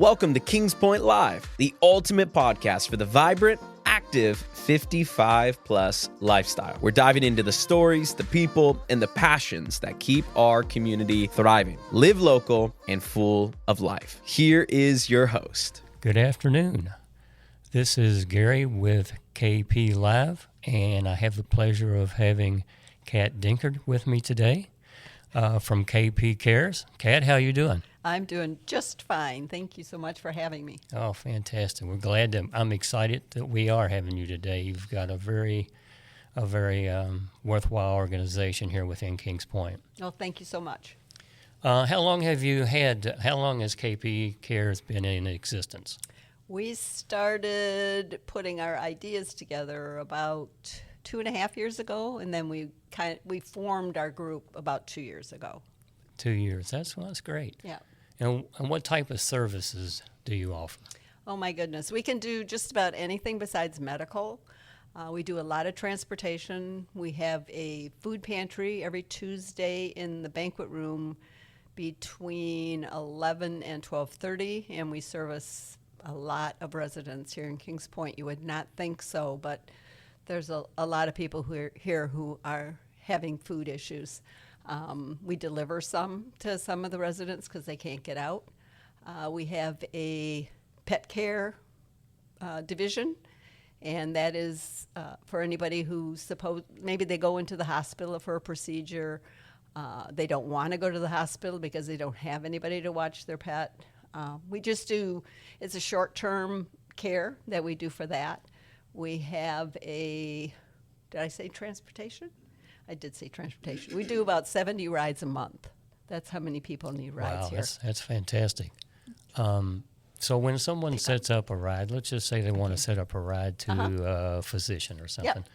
Welcome to Kings Point Live, the ultimate podcast for the vibrant, active 55-plus lifestyle. We're diving into the stories, the people, and the passions that keep our community thriving. Live local and full of life. Here is your host. Good afternoon. This is Gary with KP Live, and I have the pleasure of having Kat Drinkard with me today from KP Cares. Kat, how you doing? I'm doing just fine. Thank you so much for having me. Oh, fantastic. We're glad that I'm excited that we are having you today. You've got a very worthwhile organization here within Kings Point. Well, thank you so much. How long has KP Cares been in existence? We started putting our ideas together about 2.5 years ago, and then we formed our group about 2 years ago. 2 years. That's great. Yeah. And what type of services do you offer? Oh, my goodness. We can do just about anything besides medical. We do a lot of transportation. We have a food pantry every Tuesday in the banquet room between 11 and 12:30, and we service a lot of residents here in Kings Point. You would not think so, but there's a lot of people who are having food issues. We deliver some to some of the residents because they can't get out. We have a pet care division, and that is for anybody who maybe they go into the hospital for a procedure. They don't want to go to the hospital because they don't have anybody to watch their pet. It's a short-term care that we do for that. We have did I say transportation? I did say transportation. We do about 70 rides a month. That's how many people need rides here. Wow, that's fantastic. So when someone sets up a ride, let's just say they want to set up a ride to a physician or something. Yep.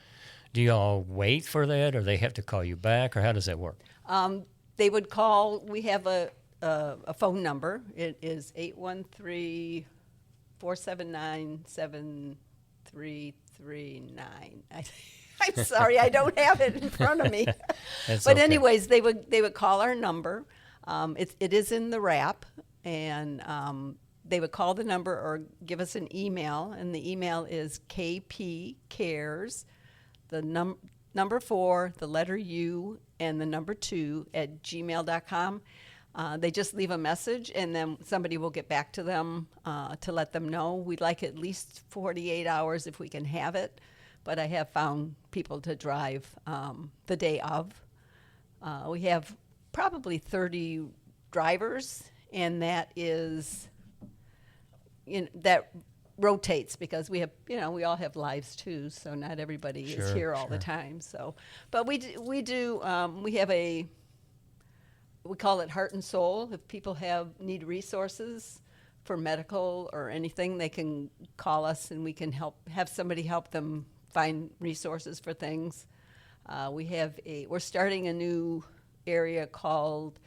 Do you all wait for that, or they have to call you back, or how does that work? They would call. We have a phone number. It is 813-479-7339. I'm sorry, I don't have it in front of me. But okay. Anyways, they would call our number. It is in the wrap, and they would call the number or give us an email, and the email is kpcares, the number 4, the letter U, and the number 2 at gmail.com. They just leave a message, and then somebody will get back to them to let them know. We'd like at least 48 hours if we can have it. But I have found people to drive the day of. We have probably 30 drivers, and that rotates because we all have lives too, so not everybody is here all the time. So, but we have we call it Heart and Soul. If people need resources for medical or anything, they can call us, and we can have somebody help them find resources for things. We're starting a new area called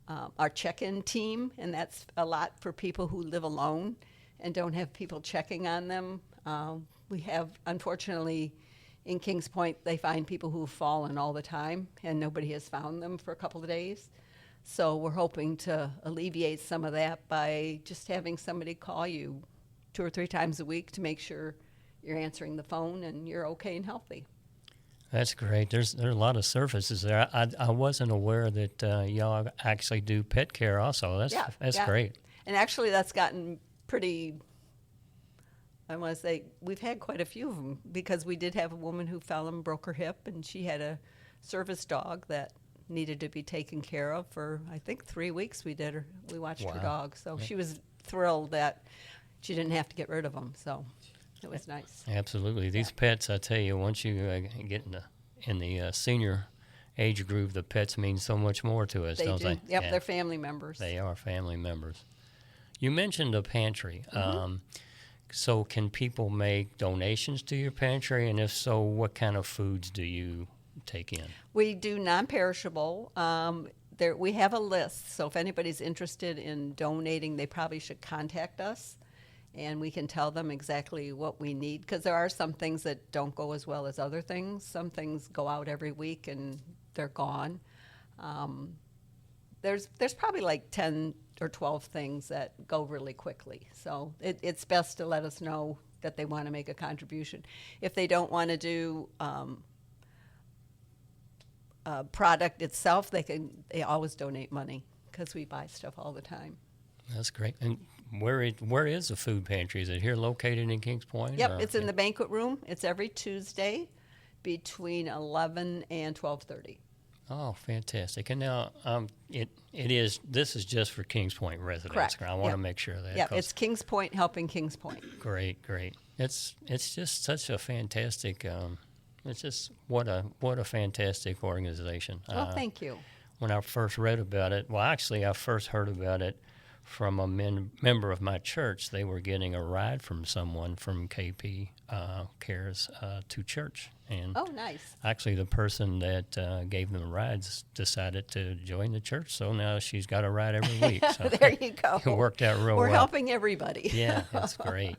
our check-in team, and that's a lot for people who live alone and don't have people checking on them. We have, unfortunately, in Kings Point, they find people who've fallen all the time, and nobody has found them for a couple of days. So we're hoping to alleviate some of that by just having somebody call you 2 or 3 times a week to make sure you're answering the phone and you're okay and healthy. That's great. There are a lot of services there. I wasn't aware that y'all actually do pet care also. That's great. And actually that's gotten pretty, I want to say, we've had quite a few of them because we did have a woman who fell and broke her hip, and she had a service dog that needed to be taken care of for, I think, 3 weeks. We watched her dog. So she was thrilled that she didn't have to get rid of them. So it was nice. Absolutely. These pets, I tell you, once you get in the senior age group, the pets mean so much more to us, don't they? Yep, they're family members. They are family members. You mentioned a pantry. So can people make donations to your pantry? And if so, what kind of foods do you take in? We do non-perishable. We have a list, so if anybody's interested in donating, they probably should contact us, and we can tell them exactly what we need, because there are some things that don't go as well as other things. Some things go out every week and they're gone. There's probably like 10 or 12 things that go really quickly. So it's best to let us know that they want to make a contribution. If they don't want to do product itself, they always donate money because we buy stuff all the time. That's great. And where is the food pantry? Is it here located in Kings Point? Yep, it's in the banquet room. It's every Tuesday between 11 and 12:30. Oh, fantastic. And now this is just for Kings Point residents. Correct. I want to make sure of that. Yeah, it's Kings Point helping Kings Point. Great. It's just such a fantastic. It's just what a fantastic organization. Well, thank you. When I first read about it, well, actually, I first heard about it from a member of my church. They were getting a ride from someone from KP Cares to church. And oh, nice. actually, the person that gave them rides decided to join the church, so now she's got a ride every week. So there you go. It worked out real well. We're helping everybody. Yeah, that's great.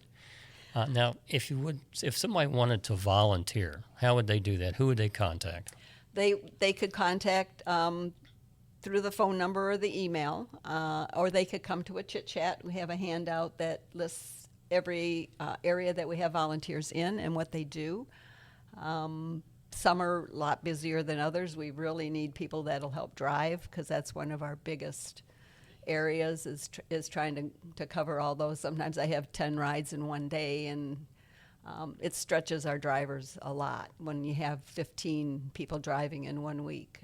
Now, if somebody wanted to volunteer, how would they do that? Who would they contact? They could contact through the phone number or the email, or they could come to a chit chat. We have a handout that lists every area that we have volunteers in and what they do. Some are a lot busier than others. We really need people that'll help drive because that's one of our biggest areas is trying to cover all those. Sometimes I have 10 rides in one day, and it stretches our drivers a lot when you have 15 people driving in 1 week.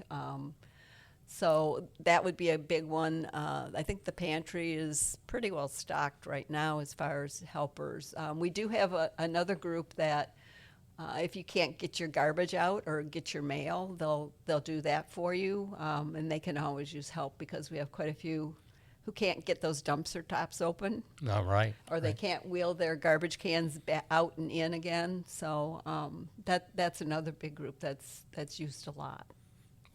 So that would be a big one. I think the pantry is pretty well stocked right now as far as helpers. We do have another group that if you can't get your garbage out or get your mail, they'll do that for you, and they can always use help because we have quite a few who can't get those dumpster tops open. All right. Or they can't wheel their garbage cans out and in again. So that's another big group that's used a lot.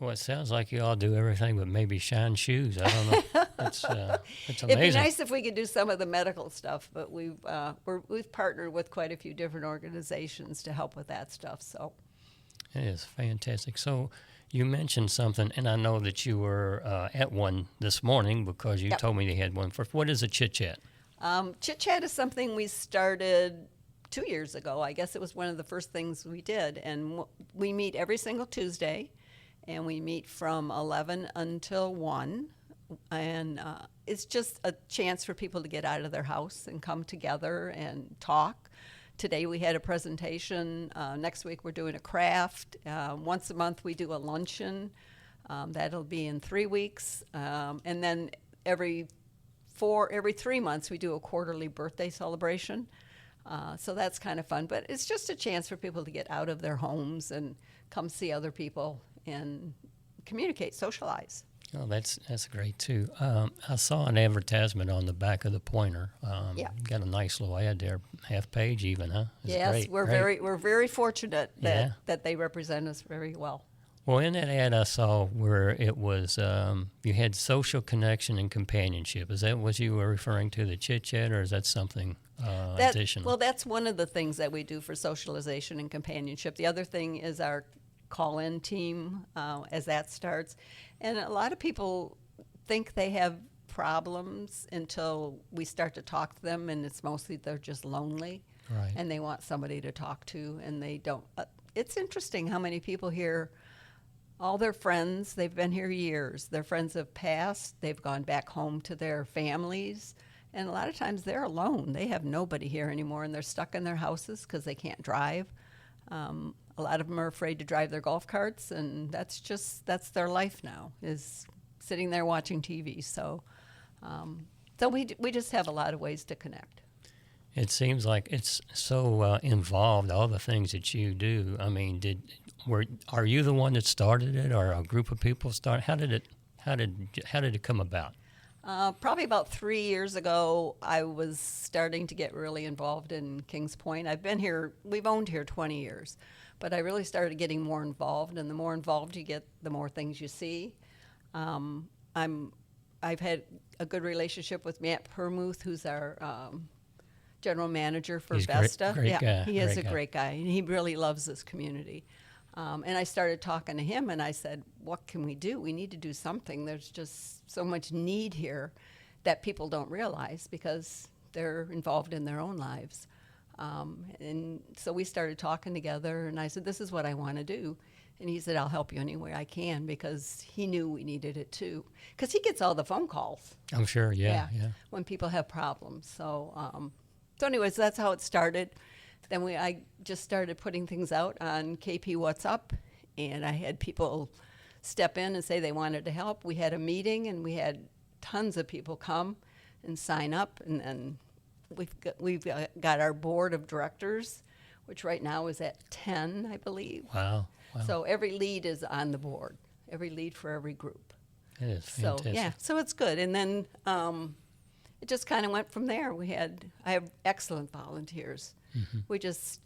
Well, it sounds like you all do everything but maybe shine shoes. I don't know. It's amazing. It'd be nice if we could do some of the medical stuff, but we've partnered with quite a few different organizations to help with that stuff. So it is fantastic. So you mentioned something, and I know that you were at one this morning because you told me they had one. What is a chit chat? Chit chat is something we started 2 years ago. I guess it was one of the first things we did, and we meet every single Tuesday. And we meet from 11 until 1. And it's just a chance for people to get out of their house and come together and talk. Today we had a presentation. Next week we're doing a craft. Once a month we do a luncheon. That'll be in 3 weeks. And then every 3 months we do a quarterly birthday celebration. So that's kind of fun. But it's just a chance for people to get out of their homes and come see other people and communicate, socialize. Oh, that's great too. I saw an advertisement on the back of the Pointer. Got a nice little ad there, half page even, huh? It's yes, great, we're very fortunate that they represent us very well. Well, in that ad I saw where it was you had social connection and companionship. Is that what you were referring to, the chit chat, or is that something additional? Well, that's one of the things that we do for socialization and companionship. The other thing is our call-in team as that starts. And a lot of people think they have problems until we start to talk to them, and it's mostly they're just lonely. Right. And they want somebody to talk to, and they don't. It's interesting how many people here, all their friends, they've been here years. Their friends have passed. They've gone back home to their families. And a lot of times they're alone. They have nobody here anymore, and they're stuck in their houses because they can't drive. A lot of them are afraid to drive their golf carts, and that's their life now, is sitting there watching TV. So we just have a lot of ways to connect. It seems like it's so involved, all the things that you do. I mean, are you the one that started it, or a group of people started? How did it come about? Probably about 3 years ago, I was starting to get really involved in Kings Point. We've owned here 20 years, but I really started getting more involved, and the more involved you get, the more things you see. I've had a good relationship with Matt Permuth, who's our general manager for Vesta. Great guy. He is a great guy, and he really loves this community. And I started talking to him, and I said, what can we do? We need to do something. There's just so much need here. that people don't realize because they're involved in their own lives. And so we started talking together, and I said, this is what I want to do. And he said, I'll help you any way I can, because he knew we needed it too. Because he gets all the phone calls. I'm sure, yeah. When people have problems. So anyways, that's how it started. Then I just started putting things out on KP What's Up, and I had people step in and say they wanted to help. We had a meeting, and we had tons of people come and sign up, and then we've got our board of directors, which right now is at 10, I believe. Wow. So every lead is on the board, every lead for every group. It is fantastic. So, so it's good. And then it just kind of went from there. I have excellent volunteers. Mm-hmm.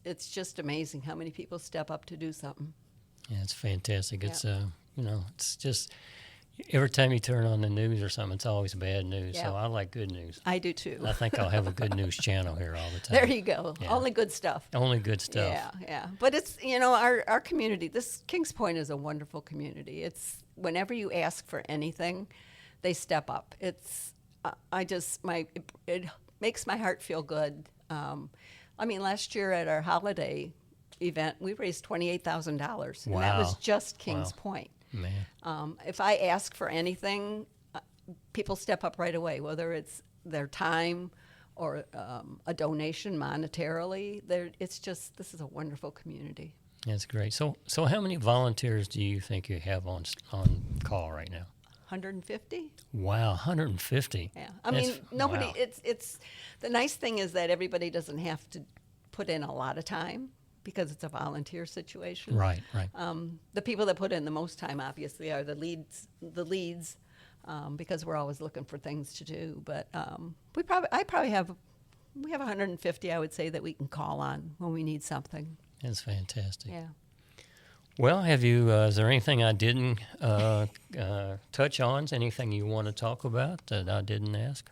It's just amazing how many people step up to do something. Yeah, it's fantastic. It's, it's just, every time you turn on the news or something, it's always bad news. Yeah. So I like good news. I do too. I think I'll have a good news channel here all the time. There you go. Yeah. Only good stuff. Only good stuff. Yeah. But it's, our community, this Kings Point is a wonderful community. It's, whenever you ask for anything, they step up. It's, it makes my heart feel good. Last year at our holiday event, we raised $28,000. Wow. And that was just Kings Point. Man. If I ask for anything, people step up right away, whether it's their time or a donation monetarily. This is a wonderful community. That's great. So how many volunteers do you think you have on call right now? 150. Wow, 150. Yeah, nobody. Wow. It's the nice thing is that everybody doesn't have to put in a lot of time, because it's a volunteer situation. Right. The people that put in the most time, obviously, are the leads, because we're always looking for things to do. But we have 150, I would say, that we can call on when we need something. That's fantastic. Yeah. Well, is there anything I didn't touch on? Anything you want to talk about that I didn't ask?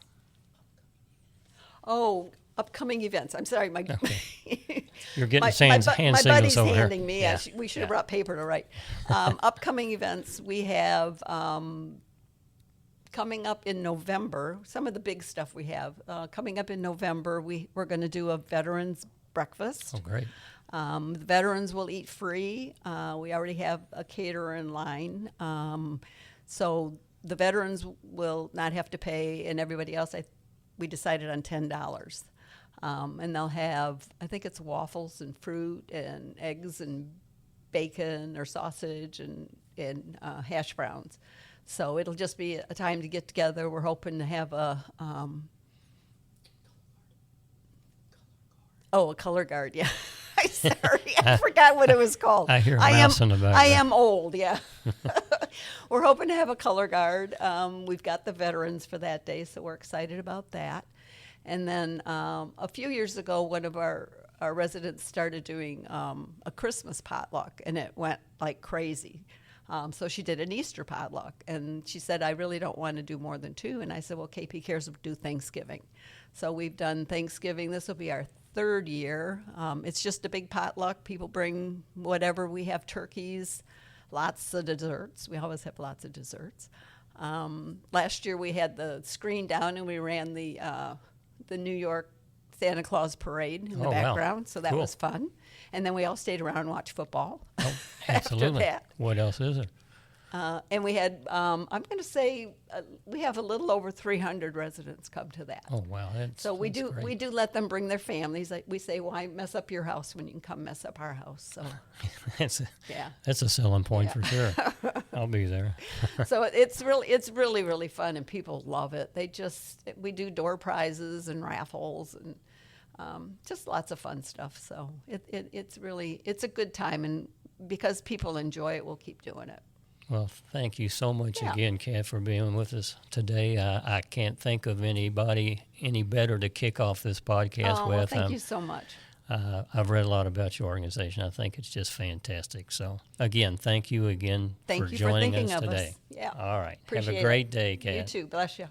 Oh, upcoming events. I'm sorry, Okay. You're getting hand my signals buddy's over here. handing me. We should have brought paper to write. Upcoming events, we have coming up in November. Some of the big stuff we have coming up in November. We're going to do a veterans breakfast. Oh, great. The veterans will eat free. We already have a caterer in line. So the veterans will not have to pay, and everybody else, we decided on $10. And they'll have, I think it's waffles and fruit and eggs and bacon or sausage and hash browns. So it'll just be a time to get together. We're hoping to have a color guard, yeah. Sorry, I forgot what it was called. I hear mouse in the background. I am old, yeah. We're hoping to have a color guard. We've got the veterans for that day, so we're excited about that. And then a few years ago, one of our residents started doing a Christmas potluck, and it went like crazy. So she did an Easter potluck, and she said, I really don't want to do more than 2. And I said, well, KP Cares will do Thanksgiving. So we've done Thanksgiving. This will be our 3rd year. It's just a big potluck. People bring whatever. We have turkeys, lots of desserts. We always have lots of desserts. Last year we had the screen down, and we ran the New York Santa Claus parade in the background. Wow. So that was fun. And then we all stayed around and watched football. Oh, absolutely. After that. What else is there? And we had, I'm going to say, we have a little over 300 residents come to that. Oh, wow. So we do let them bring their families. We say, why mess up your house when you can come mess up our house? So that's a selling point for sure. I'll be there. So it's really, really fun, and people love it. We do door prizes and raffles and just lots of fun stuff. So it's a good time, and because people enjoy it, we'll keep doing it. Well, thank you so much again, Kat, for being with us today. I can't think of anybody any better to kick off this podcast with. Well, thank you so much. I've read a lot about your organization. I think it's just fantastic. So, again, thank you again for joining us today. Yeah. All right. Appreciate Have a great it. day, Kat. You too. Bless you.